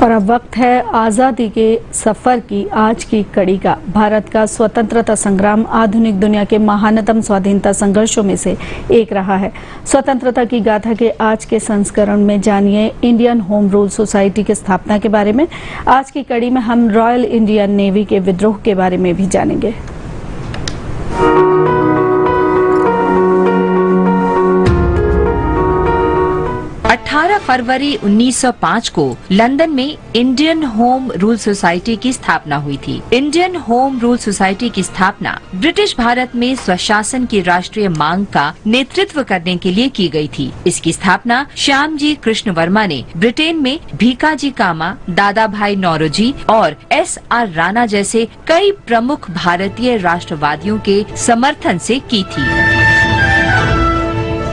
और अब वक्त है आज़ादी के सफर की आज की कड़ी का। भारत का स्वतंत्रता संग्राम आधुनिक दुनिया के महानतम स्वाधीनता संघर्षों में से एक रहा है। स्वतंत्रता की गाथा के आज के संस्करण में जानिए इंडियन होम रूल सोसाइटी की स्थापना के बारे में। आज की कड़ी में हम रॉयल इंडियन नेवी के विद्रोह के बारे में भी जानेंगे। 18 फरवरी 1905 को लंदन में इंडियन होम रूल सोसाइटी की स्थापना हुई थी। इंडियन होम रूल सोसाइटी की स्थापना ब्रिटिश भारत में स्वशासन की राष्ट्रीय मांग का नेतृत्व करने के लिए की गई थी। इसकी स्थापना श्यामजी कृष्ण वर्मा ने ब्रिटेन में भीकाजी कामा, दादा भाई नौरोजी और SR राणा जैसे कई प्रमुख भारतीय राष्ट्रवादियों के समर्थन से की थी।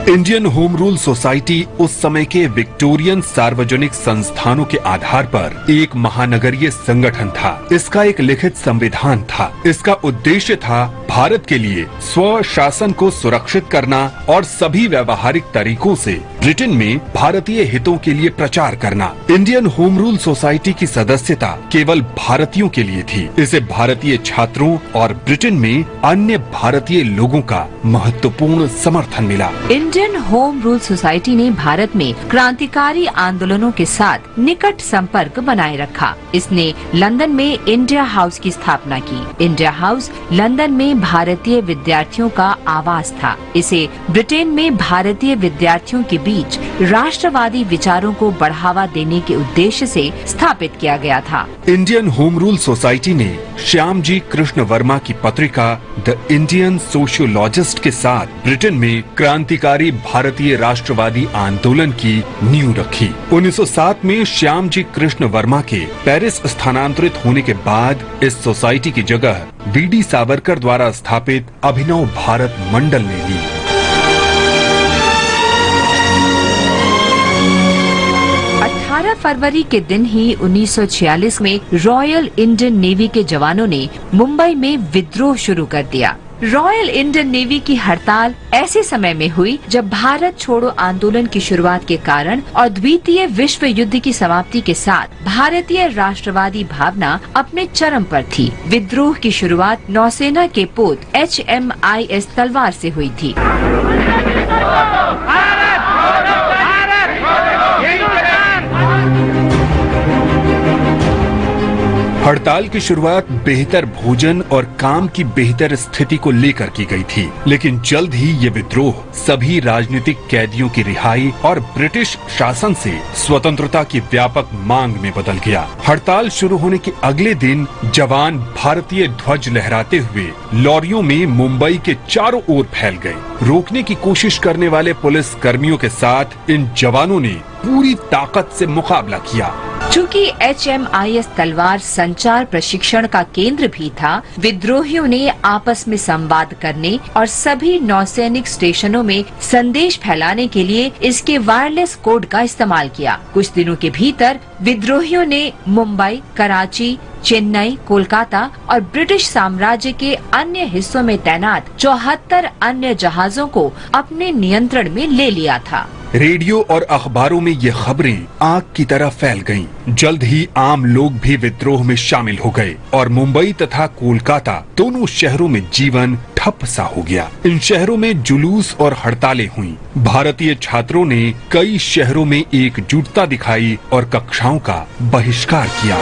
इंडियन होम रूल सोसाइटी उस समय के विक्टोरियन सार्वजनिक संस्थानों के आधार पर एक महानगरीय संगठन था। इसका एक लिखित संविधान था। इसका उद्देश्य था भारत के लिए स्व शासन को सुरक्षित करना और सभी व्यवहारिक तरीकों से ब्रिटेन में भारतीय हितों के लिए प्रचार करना। इंडियन होम रूल सोसाइटी की सदस्यता केवल भारतीयों के लिए थी। इसे भारतीय छात्रों और ब्रिटेन में अन्य भारतीय लोगों का महत्वपूर्ण समर्थन मिला। इंडियन होम रूल सोसाइटी ने भारत में क्रांतिकारी आंदोलनों के साथ निकट संपर्क बनाए रखा। इसने लंदन में इंडिया हाउस की स्थापना की। इंडिया हाउस लंदन में भारतीय विद्यार्थियों का आवास था। इसे ब्रिटेन में भारतीय विद्यार्थियों के बीच राष्ट्रवादी विचारों को बढ़ावा देने के उद्देश्य से स्थापित किया गया था। इंडियन होम रूल सोसाइटी ने श्यामजी कृष्ण वर्मा की पत्रिका द इंडियन सोशियोलॉजिस्ट के साथ ब्रिटेन में क्रांतिकारी भारतीय राष्ट्रवादी आंदोलन की नींव रखी। 1907 में श्यामजी कृष्ण वर्मा के पेरिस स्थानांतरित होने के बाद इस सोसाइटी की जगह VD सावरकर द्वारा स्थापित अभिनव भारत मंडल ने ली। फरवरी के दिन ही 1946 में रॉयल इंडियन नेवी के जवानों ने मुंबई में विद्रोह शुरू कर दिया। रॉयल इंडियन नेवी की हड़ताल ऐसे समय में हुई जब भारत छोड़ो आंदोलन की शुरुआत के कारण और द्वितीय विश्व युद्ध की समाप्ति के साथ भारतीय राष्ट्रवादी भावना अपने चरम पर थी। विद्रोह की शुरुआत नौसेना के पोत HMIS तलवार से हुई थी। हड़ताल की शुरुआत बेहतर भोजन और काम की बेहतर स्थिति को लेकर की गई थी, लेकिन जल्द ही ये विद्रोह सभी राजनीतिक कैदियों की रिहाई और ब्रिटिश शासन से स्वतंत्रता की व्यापक मांग में बदल गया। हड़ताल शुरू होने के अगले दिन जवान भारतीय ध्वज लहराते हुए लॉरियों में मुंबई के चारों ओर फैल गए। रोकने की कोशिश करने वाले पुलिस कर्मियों के साथ इन जवानों ने पूरी ताकत से मुकाबला किया। चूँकि HMIS तलवार संचार प्रशिक्षण का केंद्र भी था, विद्रोहियों ने आपस में संवाद करने और सभी नौसैनिक स्टेशनों में संदेश फैलाने के लिए इसके वायरलेस कोड का इस्तेमाल किया। कुछ दिनों के भीतर विद्रोहियों ने मुंबई, कराची, चेन्नई, कोलकाता और ब्रिटिश साम्राज्य के अन्य हिस्सों में तैनात 74 अन्य जहाजों को अपने नियंत्रण में ले लिया था। रेडियो और अखबारों में ये खबरें आग की तरह फैल गईं। जल्द ही आम लोग भी विद्रोह में शामिल हो गए और मुंबई तथा कोलकाता दोनों शहरों में जीवन ठप सा हो गया। इन शहरों में जुलूस और हड़तालें हुईं। भारतीय छात्रों ने कई शहरों में एकजुटता दिखाई और कक्षाओं का बहिष्कार किया।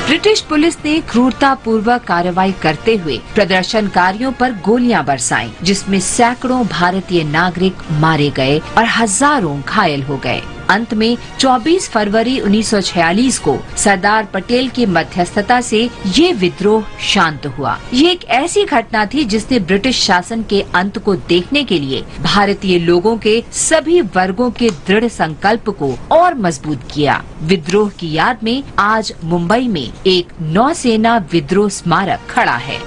ब्रिटिश पुलिस ने क्रूरतापूर्वक कार्रवाई करते हुए प्रदर्शनकारियों पर गोलियां बरसाईं, जिसमें सैकड़ों भारतीय नागरिक मारे गए और हजारों घायल हो गए। अंत में 24 फरवरी 1946 को सरदार पटेल की मध्यस्थता से ये विद्रोह शांत हुआ। ये एक ऐसी घटना थी जिसने ब्रिटिश शासन के अंत को देखने के लिए भारतीय लोगों के सभी वर्गों के दृढ़ संकल्प को और मजबूत किया। विद्रोह की याद में आज मुंबई में एक नौसेना विद्रोह स्मारक खड़ा है।